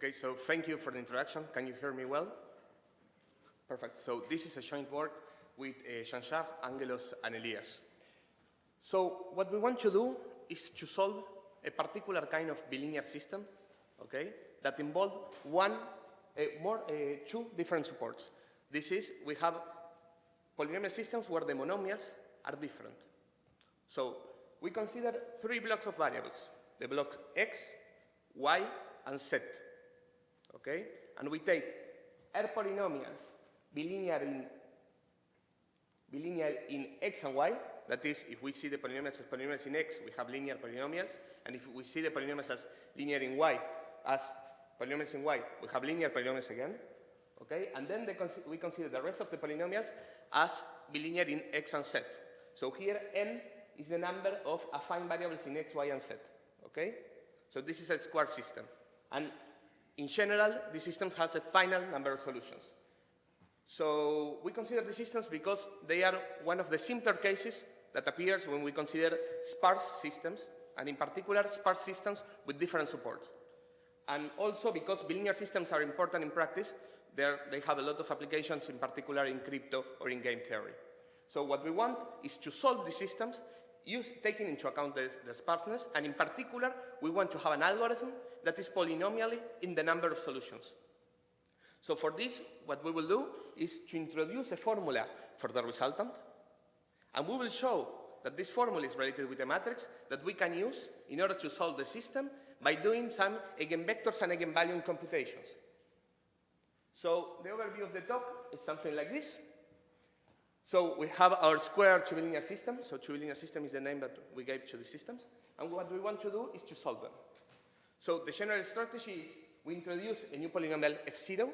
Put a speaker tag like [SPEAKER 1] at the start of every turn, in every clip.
[SPEAKER 1] Okay, so thank you for the introduction. Can you hear me well? Perfect. So this is a joint work with Jean-Jacques, Angelos, and Elias. So what we want to do is to solve a particular kind of bilinear system, okay, that involve two different supports. This is, we have polynomial systems where the monomials are different. So we consider three blocks of variables, the blocks x, y, and z, okay? And we take R polynomials bilinear in x and y. That is, if we see the polynomials as polynomials in x, we have linear polynomials. And if we see the polynomials as linear in y, as polynomials in y, we have linear polynomials again. Okay? And then we consider the rest of the polynomials as bilinear in x and z. So here, n is the number of affine variables in x, y, and z. Okay? So this is a square system. And in general, this system has a final number of solutions. So we consider the systems because they are one of the simpler cases that appears when we consider sparse systems, and in particular, sparse systems with different supports. And also because bilinear systems are important in practice, they have a lot of applications, in particular in crypto or in game theory. So what we want is to solve these systems taking into account the sparseness, and in particular, we want to have an algorithm that is polynomially in the number of solutions. So for this, what we will do is to introduce a formula for the resultant, and we will show that this formula is related with a matrix that we can use in order to solve the system by doing some eigenvectors and eigenvalue computations. So the overview of the talk is something like this. So we have our square two-bilinear system. So two-bilinear system is the name that we gave to the systems. And what we want to do is to solve them. So the general strategy is we introduce a new polynomial f0,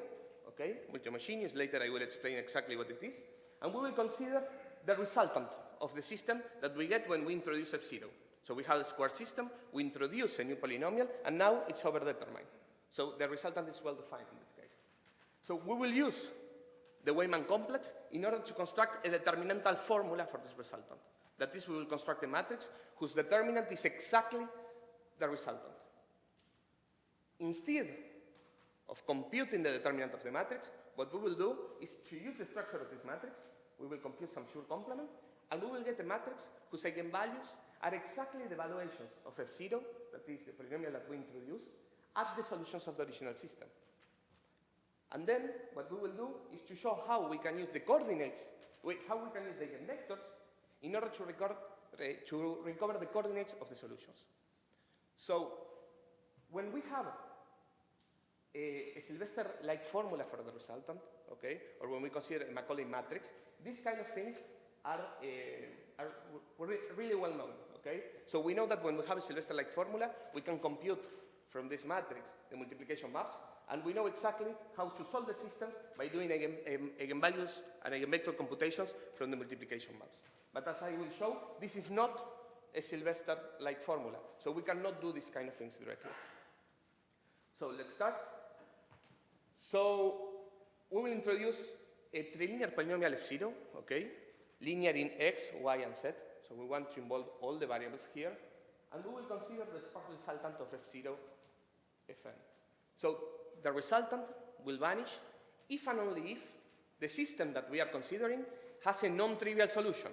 [SPEAKER 1] okay, multi-homogeneous. Later I will explain exactly what it is. And we will consider the resultant of the system that we get when we introduce f0. So we have a square system, we introduce a new polynomial, and now it's overdetermined. So the resultant is well defined in this case. So we will use the Weyman complex in order to construct a determinantal formula for this resultant. That is, we will construct a matrix whose determinant is exactly the resultant. Instead of computing the determinant of the matrix, what we will do is to use the structure of this matrix. We will compute some sure complement, and we will get a matrix whose eigenvalues are exactly the valuations of f0, that is the polynomial that we introduced, at the solutions of the original system. And then what we will do is to show how we can use the coordinates, how we can use the eigenvectors in order to recover the coordinates of the solutions. So when we have a Sylvester-like formula for the resultant, okay, or when we consider a Macaulay matrix, these kind of things are really well known, okay? So we know that when we have a Sylvester-like formula, we can compute from this matrix the multiplication maps, and we know exactly how to solve the systems by doing eigenvalues and eigenvector computations from the multiplication maps. But as I will show, this is not a Sylvester-like formula, so we cannot do these kind of things directly. So let's start. So we will introduce a trilinear polynomial f0, okay, linear in x, y, and z. So we want to involve all the variables here, and we will consider the sparse resultant of f0, fn. So the resultant will vanish if and only if the system that we are considering has a non-trivial solution.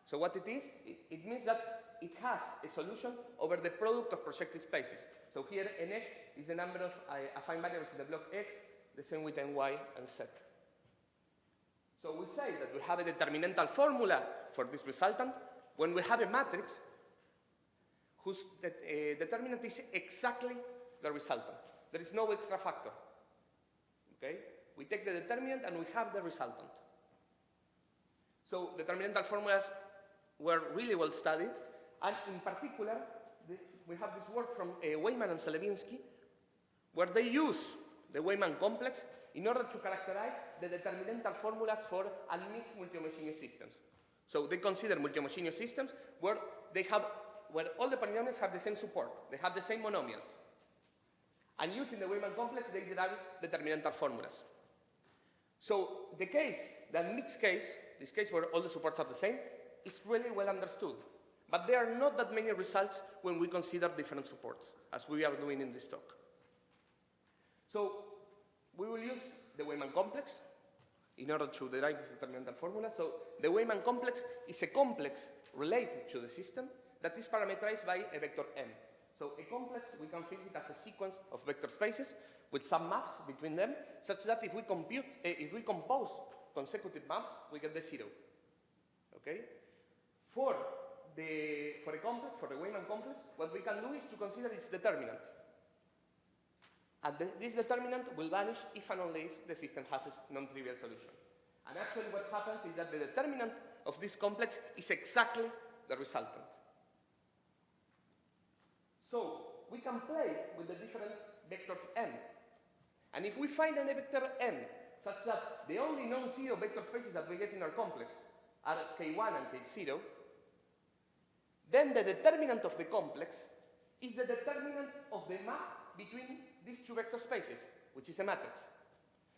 [SPEAKER 1] So what it is, it means that it has a solution over the product of projective spaces. So here nx is the number of affine variables in the block x, the same with ny and z. So we say that we have a determinantal formula for this resultant when we have a matrix whose determinant is exactly the resultant. There is no extra factor. Okay? We take the determinant and we have the resultant. So determinantal formulas were really well studied, and in particular, we have this work from Weyman and Selevinsky, where they use the Weyman complex in order to characterize the determinantal formulas for unmixed multi-homogeneous systems. So they consider multi-homogeneous systems where all the polynomials have the same support, they have the same monomials. And using the Weyman complex, they derive determinantal formulas. So the mixed case, this case where all the supports are the same, is really well understood. But there are not that many results when we consider different supports, as we are doing in this talk. So we will use the Weyman complex in order to derive this determinantal formula. So the Weyman complex is a complex related to the system that is parameterized by a vector M. So a complex, we can think it as a sequence of vector spaces with some maps between them, such that if we compose consecutive maps, we get the zero. Okay? For a complex, for the Weyman complex, what we can do is to consider its determinant. And this determinant will vanish if and only if the system has a non-trivial solution. And actually what happens is that the determinant of this complex is exactly the resultant. So we can play with the different vectors M. And if we find a vector M such that the only non-zero vector spaces that we get in our complex are K1 and K0, then the determinant of the complex is the determinant of the map between these two vector spaces, which is a matrix.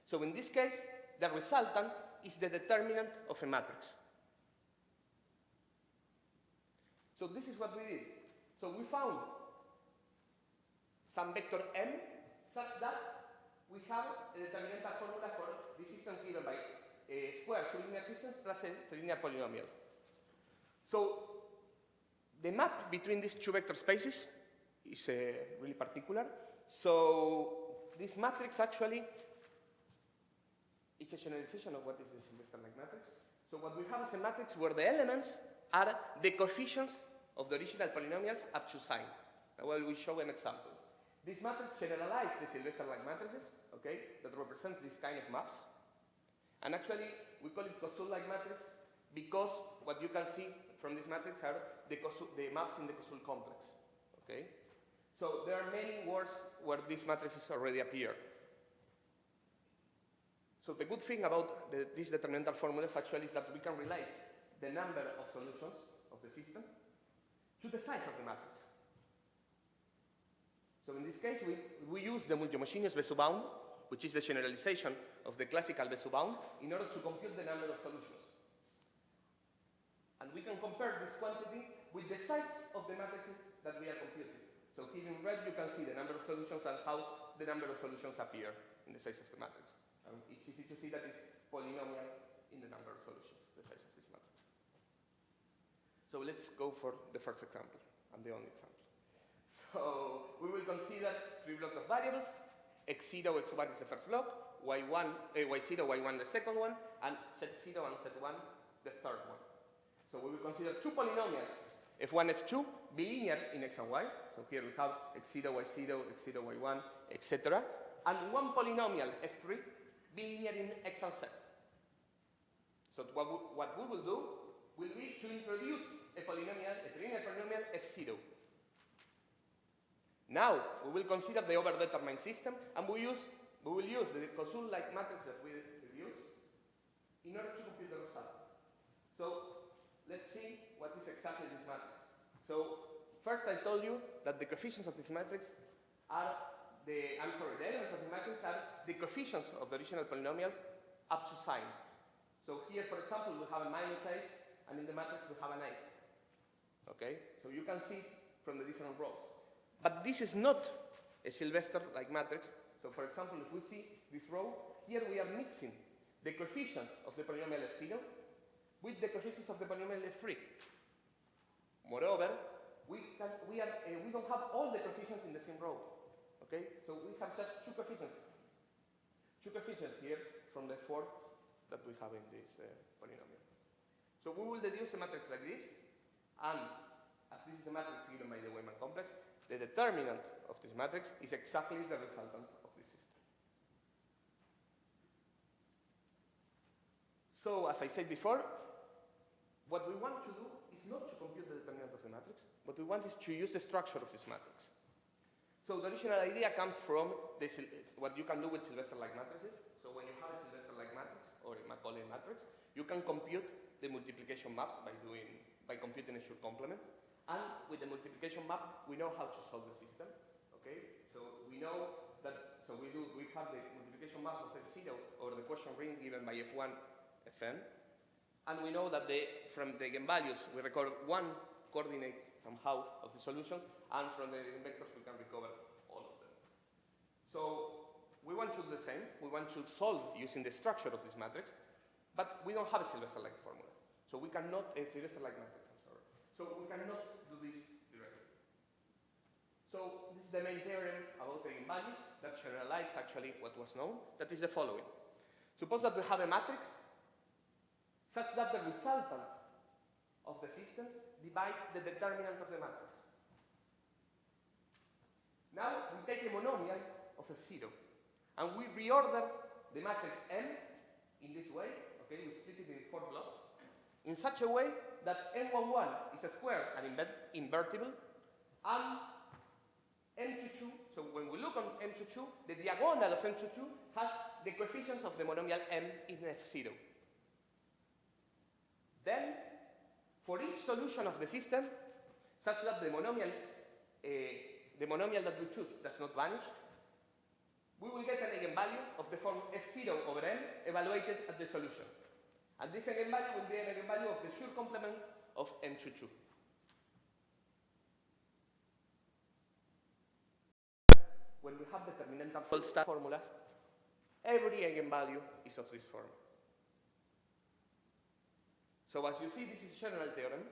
[SPEAKER 1] So in this case, the resultant is the determinant of a matrix. So this is what we did. So we found some vector M such that we have a determinantal formula for the systems given by a square two linear systems plus a linear polynomial. So the map between these two vector spaces is really particular. So this matrix actually, it's a generalization of what is the Sylvester-like matrix. So what we have is a matrix where the elements are the coefficients of the original polynomials up to sign. Well, we show an example. This matrix generalizes the Sylvester-like matrices, okay, that represents this kind of maps. And actually, we call it Kosul-like matrix because what you can see from this matrix are the maps in the Kosul complex, okay? So there are many words where these matrices already appear. So the good thing about these determinantal formulas actually is that we can relate the number of solutions of the system to the size of the matrix. So in this case, we use the multi-homogeneous Besu bound, which is the generalization of the classical Besu bound, in order to compute the number of solutions. And we can compare this quantity with the size of the matrices that we are computing. So here in red, you can see the number of solutions and how the number of solutions appear in the size of the matrix. And it's easy to see that it's polynomial in the number of solutions, the size of this matrix. So let's go for the first example, and the only example. So we will consider three blocks of variables. X0, X1 is the first block, Y0, Y1 the second one, and Z0 and Z1 the third one. So we will consider two polynomials, F1, F2, bilinear in X and Y. So here we have X0, Y0, X0, Y1, etc. And one polynomial, F3, bilinear in X and Z. So what we will do will be to introduce a polynomial, a trinomial polynomial F0. Now, we will consider the overdetermined system, and we will use the Kosul-like matrix that we reduced in order to compute the result. So, let's see what is exactly this matrix. So, first I told you that the coefficients of this matrix are the elements of the matrix are the coefficients of the original polynomials up to sign. So here, for example, we have a -8, and in the matrix we have an 8. Okay? So you can see from the different rows. But this is not a Sylvester-like matrix. So for example, if we see this row, here we are mixing the coefficients of the polynomial F0 with the coefficients of the polynomial F3. Moreover, we don't have all the coefficients in the same row. Okay? So we have just two coefficients here from the 4 that we have in this polynomial. So we will deduce a matrix like this, and as this is a matrix given by the Weyman complex, the determinant of this matrix is exactly the resultant of this system. So, as I said before, what we want to do is not to compute the determinant of the matrix. What we want is to use the structure of this matrix. So the original idea comes from what you can do with Sylvester-like matrices. So when you have a Sylvester-like matrix, or a Macaulay matrix, you can compute the multiplication maps by computing a Schur complement. And with the multiplication map, we know how to solve the system. Okay? So we know that, we have the multiplication map of F0 over the quotient ring given by F1, Fn. And we know that from the eigenvalues, we record one coordinate somehow of the solutions, and from the eigenvectors, we can recover all of them. So we want to do the same. We want to solve using the structure of this matrix, but we don't have a Sylvester-like formula. So we cannot, a Sylvester-like matrix, I'm sorry. So we cannot do this directly. So this is the main theorem about eigenvalues that generalizes actually what was known. That is the following. Suppose that we have a matrix such that the resultant of the system divides the determinant of the matrix. Now we take a monomial of F0 and we reorder the matrix M in this way. Okay, we split it in 4 blocks in such a way that M11 is a square and invertible, and M22, so when we look on M22, the diagonal of M22 has the coefficients of the monomial M in F0. Then, for each solution of the system, such that the monomial that we choose does not vanish, we will get an eigenvalue of the form F0 over M evaluated at the solution. And this eigenvalue will be an eigenvalue of the Schur complement of M22. When we have determinantal formulas, every eigenvalue is of this form. So as you see, this is a general theorem.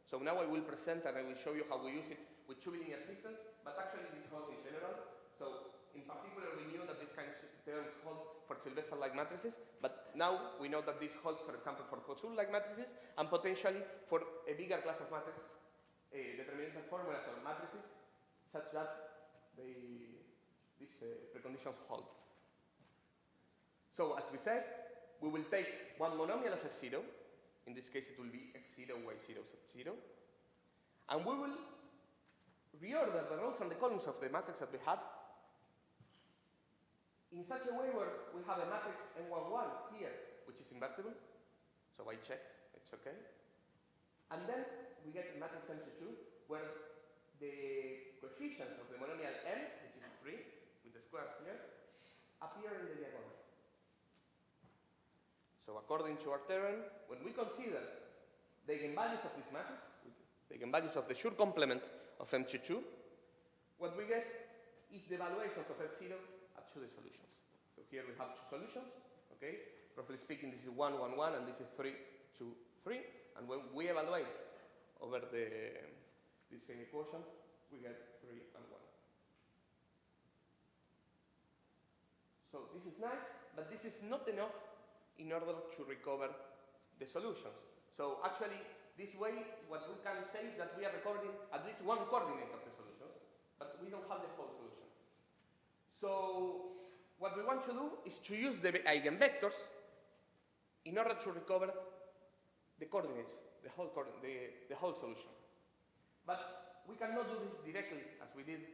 [SPEAKER 1] So now I will present and I will show you how we use it with 2 linear systems, but actually this holds in general. So in particular, we knew that this kind of theorems hold for Sylvester-like matrices, but now we know that this holds, for example, for Koszul-like matrices, and potentially for a bigger class of matrices, determinantal formulas or matrices, such that these preconditions hold. So as we said, we will take one monomial of F0, in this case it will be X0, Y0, Z0, and we will reorder the rows and the columns of the matrix that we had in such a way where we have a matrix M11 here, which is invertible. So I checked, it's okay. And then we get a matrix M22 where the coefficients of the monomial M, which is 3, with the square here, appear in the diagonal. So according to our theorem, when we consider the eigenvalues of this matrix, the eigenvalues of the Schur complement of M22, what we get is the evaluations of F0 up to the solutions. So here we have 2 solutions, okay? Roughly speaking, this is 1, 1, 1, and this is 3, 2, 3. And when we evaluate over this same equation, we get 3 and 1. So this is nice, but this is not enough in order to recover the solutions. So actually, this way, what we can say is that we are recovering at least one coordinate of the solutions, but we don't have the whole solution. So what we want to do is to use the eigenvectors in order to recover the coordinates, the whole solution. But we cannot do this directly as we did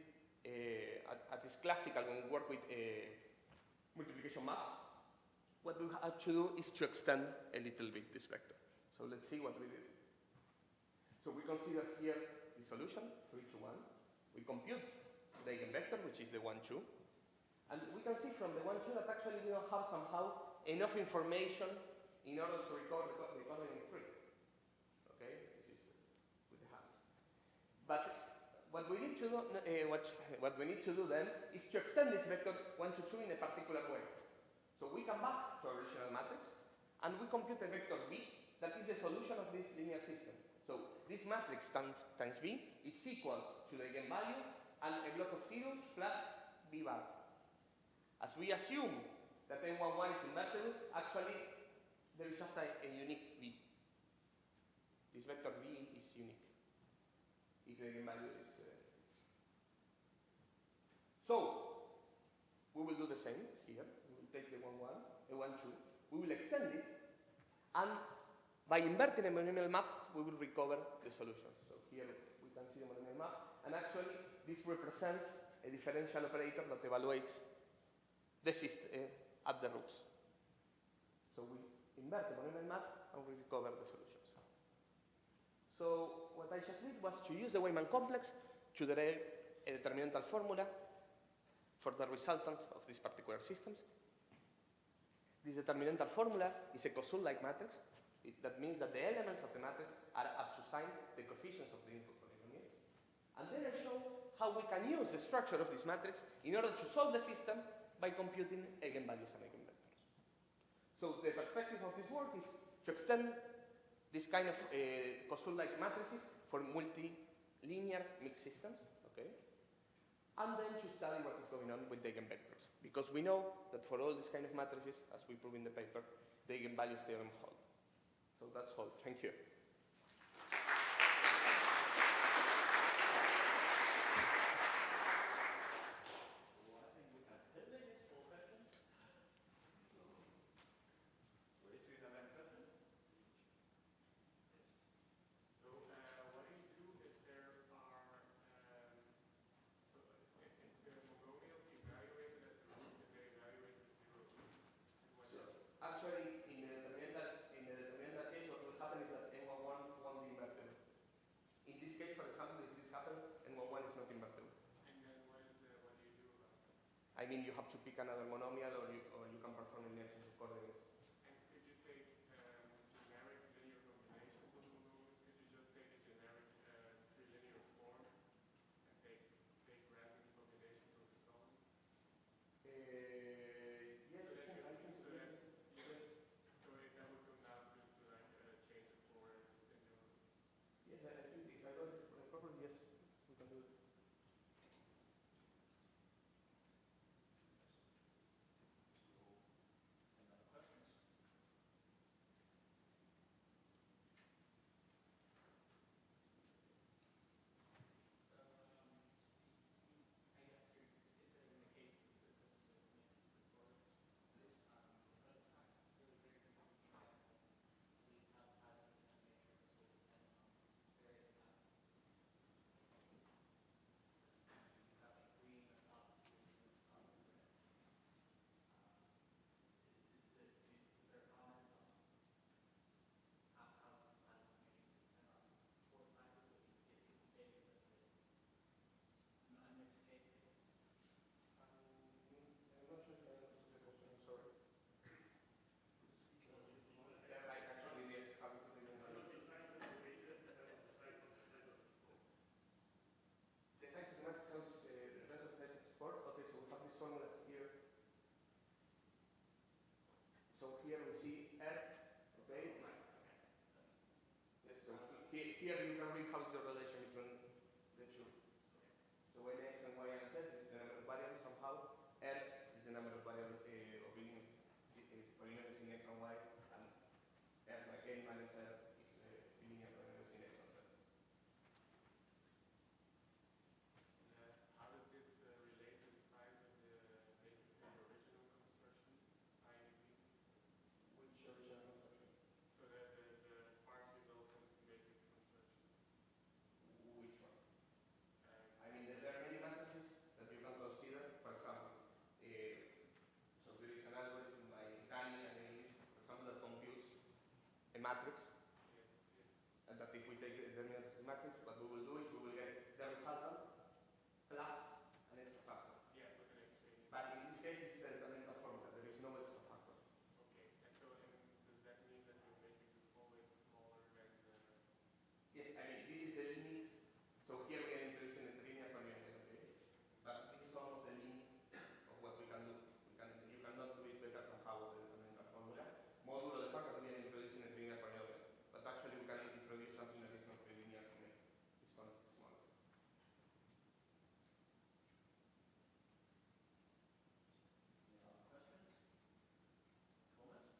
[SPEAKER 1] at this classical when we work with multiplication maps. What we have to do is to extend a little bit this vector. So let's see what we did. So we consider here the solution, 3 to 1. We compute the eigenvector, which is the 1, 2. And we can see from the 1, 2 that actually we don't have somehow enough information in order to recover the coordinate 3. Okay, this is with the hands. But what we need to do, what we need to do then is to extend this vector 1 to 2 in a particular way. So we come back to our original matrix and we compute a vector B that is the solution of this linear system. So this matrix times B is equal to the eigenvalue and a block of zeros plus B bar. As we assume that M11 is invertible, actually there is just a unique B. This vector B is unique if the eigenvalue is. So we will do the same here. We will take the 1, 1, a 1, 2. We will extend it, and by inverting a monomial map, we will recover the solutions. So here we can see the monomial map, and actually this represents a differential operator that evaluates the system at the roots. So we invert the monomial map and we recover the solutions. So what I just did was to use the Weyman complex to derive a determinantal formula for the resultant of these particular systems. This determinantal formula is a Koszul-like matrix. That means that the elements of the matrix are up to sign the coefficients of the input polynomials. And then I show how we can use the structure of this matrix in order to solve the system by computing eigenvalues and eigenvectors. So the perspective of this work is to extend this kind of Kosul-like matrices for multilinear mixed systems, okay? And then to study what is going on with the eigenvectors. Because we know that for all these kind of matrices, as we prove in the paper, the eigenvalues theorem hold. So that's all. Thank you. Actually, in the determinant case, what will happen is that N11 won't be invertible. In this case, for example, if this happens, N11 is not invertible.
[SPEAKER 2] And then what do you do about that?
[SPEAKER 1] I mean, you have to pick another monomial, or you can perform elimination of coordinates.
[SPEAKER 2] And could you take generic linear combinations of monomials? Could you just take a generic trilinear form and take random combinations of the columns?
[SPEAKER 1] Yes,
[SPEAKER 2] So that
[SPEAKER 1] I think so.
[SPEAKER 2] So that would come down to like a change of coordinates in your.
[SPEAKER 1] Yes, I think if I got it properly, yes, we can do it.
[SPEAKER 3] Any other questions?
[SPEAKER 4] So, I guess it's in the case of systems with mixed support. But it's not really very different example. At least how the size of this matrix will depend on various classes. You've got like green at the top, blue at the top, and red. Is there a comment on how the size of the matrix will depend on support sizes? If you some tables that could unmixed K tables.
[SPEAKER 1] I'm not sure if I understood the question, I'm sorry. Yeah, I actually, yes, how to take it. The size of the matrix counts the rest of the size of the support. Okay, so we have this formula here. So here we see R, okay? Yes, so here you can read how is the relation between the two. So when X and Y and Z is the number of variables somehow, R is the number of variables of polynomials in X and Y, and R like N minus R is the linear polynomials in X and Z.
[SPEAKER 2] How does this relate to the size of the matrix in the original construction?
[SPEAKER 1] Which original construction?
[SPEAKER 2] So the sparse resultant matrix construction.
[SPEAKER 1] Which one? I mean, there are many matrices that you can consider. For example, so there is an algorithm by Danny and Ellis, for example, that computes a matrix.
[SPEAKER 2] Yes, yes.
[SPEAKER 1] And that if we take the determinant of the matrix, what we will do is we will get the resultant plus an extra factor.
[SPEAKER 2] Yeah, with an extreme.
[SPEAKER 1] But in this case, it's the determinant formula. There is no extra factor.
[SPEAKER 2] Okay, and so does that mean that the matrix is always smaller than the...
[SPEAKER 1] Yes, I mean, this is the limit. So here we are introducing a linear polynomial, okay? But this is almost the limit of what we can do. You cannot do it better somehow with the determinant formula. Modulo the fact that we are introducing a linear polynomial. But actually we can introduce something that is not linear to make this quantity smaller.
[SPEAKER 3] Any other questions? Comments?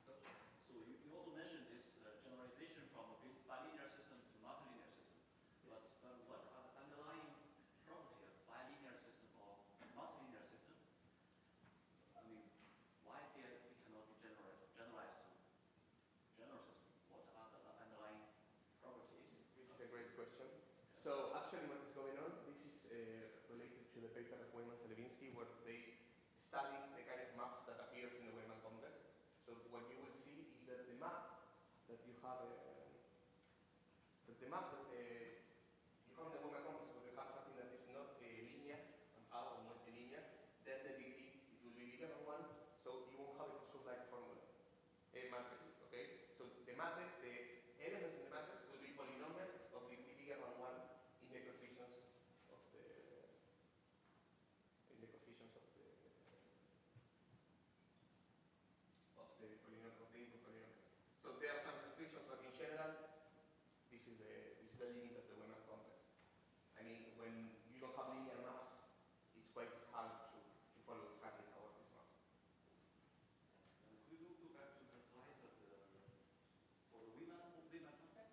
[SPEAKER 3] So you also mentioned this generalization from a bilinear system to multilinear system. But what are the underlying property of bilinear system or multilinear system? I mean, why it cannot be generalized to general system? What are the underlying properties?
[SPEAKER 1] This is a great question. So actually what is going on, this is related to the paper of Weyman and Levinsky, where they study the kind of maps that appears in the Weyman complex. So what you will see is that the map that you have, you have in the Weyman complex, where you have something that is not linear somehow or multilinear, then the degree it will be bigger than 1, so you won't have a Kosul-like formula, a matrix, okay? So the matrix, the elements in the matrix will be polynomials of degree bigger than 1 in the coefficients of the input polynomials. So there are some restrictions, but in general, this is the limit of the Wayman complex. I mean, when you don't have linear maps, it's quite hard to follow exactly how it is mapped.
[SPEAKER 3] Could you go back to the slides of the for the Wayman complex?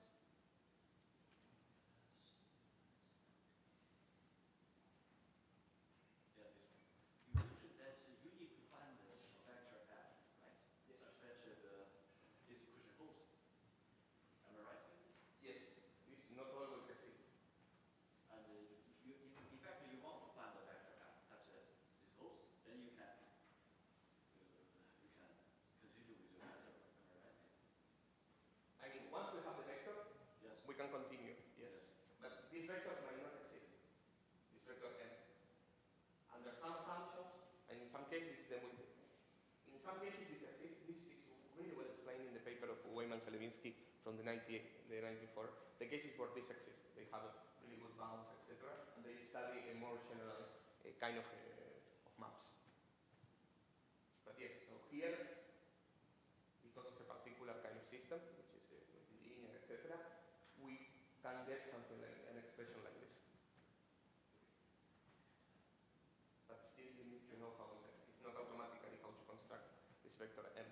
[SPEAKER 3] Yeah, this one. You mentioned that you need to find the vector f, right?
[SPEAKER 1] Yes.
[SPEAKER 3] Such that this equation holds. Am I right?
[SPEAKER 1] Yes, this not always exists.
[SPEAKER 3] And in fact, you want to find the vector f such as this holds, then you can continue with your method. Am I right?
[SPEAKER 1] I mean, once we have the vector,
[SPEAKER 3] Yes.
[SPEAKER 1] we can continue, yes. But this vector might not exist. This vector n. Under some assumptions, and in some cases, this exists. This is really well explained in the paper of Wayman-Selevinsky from the 94. The cases where this exists, they have a really good bounds, etc., and they study a more general kind of maps. But yes, so here, because it's a particular kind of system, which is linear, etc., we can get something like an expression like this. But still, you need to know how it's not automatically how to construct this vector m.